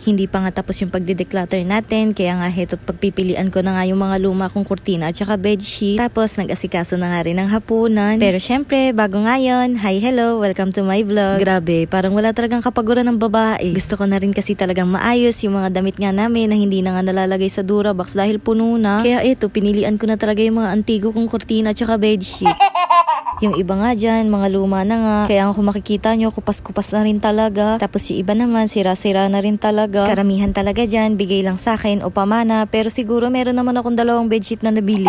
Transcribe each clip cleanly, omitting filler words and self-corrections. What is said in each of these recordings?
Hindi pa nga tapos yung pagde-declutter natin, kaya nga heto't pagpipilian ko na nga yung mga luma kong kurtina at saka bedsheet. Tapos nag-asikaso na nga rin ng hapunan. Pero syempre, bago ngayon, hi, hello, welcome to my vlog. Grabe, parang wala talagang kapaguran ng babae. Gusto ko na rin kasi talagang maayos yung mga damit nga namin na hindi na nga nalalagay sa Durabox dahil puno na. Kaya ito, pinilian ko na talaga yung mga antigo kong kurtina at saka bedsheet. Yung iba nga dyan, mga luma na nga. Kaya kung makikita nyo, kupas-kupas na rin talaga. Tapos yung iba naman, sira-sira na rin talaga. Karamihan talaga dyan, bigay lang sa akin o pamana. Pero siguro meron naman akong 2 bedsheet na nabili.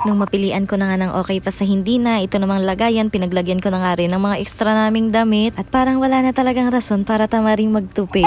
Nung mapilian ko na nga ng okay pa sa hindi na, ito namang lagayan, pinaglagyan ko na nga rin ng mga extra naming damit. At parang wala na talagang rason para tamaring magtupi.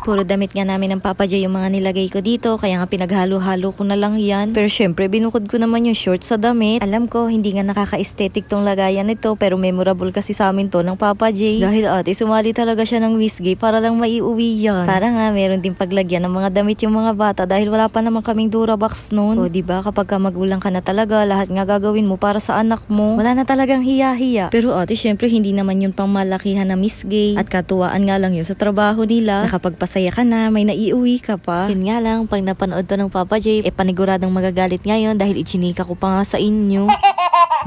Puro damit nga namin ng Papa J yung mga nilagay ko dito, kaya nga pinaghalo-halo ko na lang yan. Pero syempre, binukod ko naman yung shorts sa damit. Alam ko, hindi nga nakaka-aesthetic tong lagayan nito, pero memorable kasi sa amin to ng Papa J. Dahil ate, sumali talaga siya ng Wisgay para lang maiuwi yan. Para nga, meron din paglagyan ng mga damit yung mga bata dahil wala pa naman kaming Durabox noon. O diba, kapag ka magulang ka na talaga, lahat nga gagawin mo para sa anak mo. Wala na talagang hiya-hiya. Pero ate, syempre, hindi naman yun pang malakihan na Wisgay. At katuwaan nga lang yun sa trabaho nila. Nakapagpasaya ka na, may naiuwi ka pa. Yun nga lang, pag napanood to ng Papa J, paniguradong magagalit ngayon dahil ichinika ko pa nga sa inyo.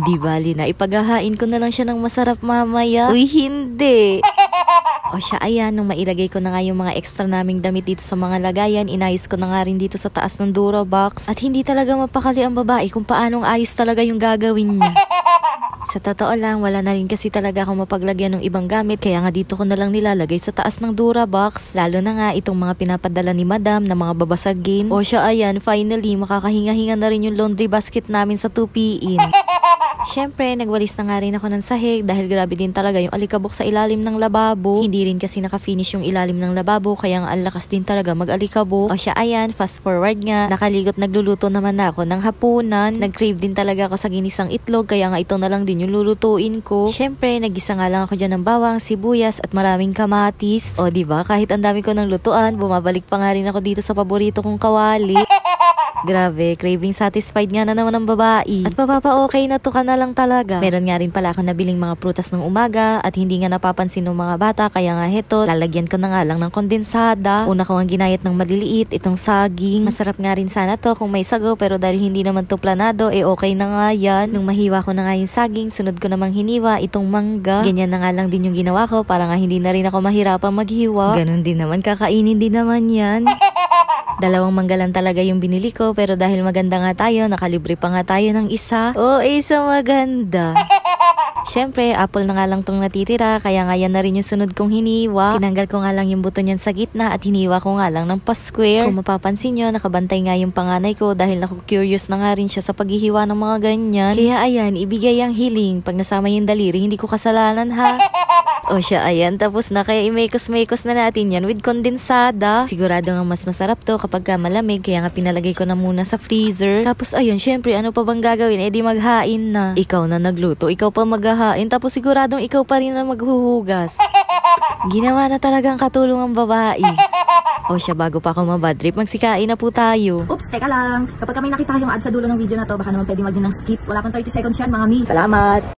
Di bali na, ipaghahain ko na lang siya ng masarap mamaya. Uy, hindi! O siya, ayan, nung mailagay ko na nga yung mga extra naming damit dito sa mga lagayan, inayos ko na nga rin dito sa taas ng Durabox. At hindi talaga mapakali ang babae kung paanong ayos talaga yung gagawin niya. Sa totoo lang, wala na rin kasi talaga akong mapaglagyan ng ibang gamit, kaya nga dito ko na lang nilalagay sa taas ng Durabox. Lalo na nga itong mga pinapadala ni Madam na mga babasagin. O siya, ayan, finally, makakahinga-hinga na rin yung laundry basket namin sa 2PIN. Syempre, nagwalis na nga rin ako ng sahig dahil grabe din talaga yung alikabok sa ilalim ng lababo. Hindi rin kasi nakafinish yung ilalim ng lababo, kaya nga ang lakas din talaga mag-alikabok. O siya, ayan, fast forward nga, nakaligot nagluluto naman na ako ng hapunan. Nag-crave din talaga ako sa ginisang itlog, kaya nga ito na lang din yung lulutuin ko. Syempre, nagisa nga lang ako dyan ng bawang, sibuyas at maraming kamatis. O diba, kahit ang dami ko ng lutuan, bumabalik pa nga rin ako dito sa paborito kong kawali. Grabe, craving satisfied nga na naman ng babae. At mapapa-okay na to ka na lang talaga. Meron nga rin pala ako nabiling mga prutas ng umaga at hindi nga napapansin ng mga bata, kaya nga heto, lalagyan ko na nga lang ng kondensada. Una ko ang ginayat ng maliliit, itong saging. Masarap nga rin sana to kung may sago, pero dahil hindi naman to planado, okay na nga yan. Nung mahiwa ko na nga yung saging, sunod ko namang hiniwa itong mangga. Ganyan na nga lang din yung ginawa ko para nga hindi na rin ako mahirapang maghiwa. Ganun din naman, kakainin din naman yan. 2 mangga lang talaga yung binili ko, pero dahil maganda nga tayo, nakalibre pa nga tayo ng isa. Isa maganda. Syempre, apple na nga lang tong natitira, kaya nga yan na rin yung sunod kong hiniwa. Tinanggal ko nga lang yung buto niyan sa gitna at hiniwa ko nga lang ng pa-square. Kung mapapansin nyo, nakabantay nga yung panganay ko dahil naku-curious na nga rin siya sa paghihiwa ng mga ganyan. Kaya ayan, ibigay ang hiling. Pag nasama yung daliri, hindi ko kasalanan ha. O siya, ayan, tapos na, kaya imekos-mekos na natin yan with kondensada. Sigurado nga mas masarap to kapag ka malamig, kaya nga pinalagay ko na muna sa freezer. Tapos ayun, syempre, ano pa bang gagawin? Di maghain na. Ikaw na nagluto, ikaw pa maghahain, tapos siguradong ikaw pa rin na maghuhugas. Ginawa na talagang katulong ang babae. O siya, bago pa ako mabadrip, magsikain na po tayo. Oops, teka lang. Kapag may nakita kayong ad sa dulo ng video na to, baka naman pwede mag-yun ng skip. Wala pang 30 seconds yan, mga mi. Salamat!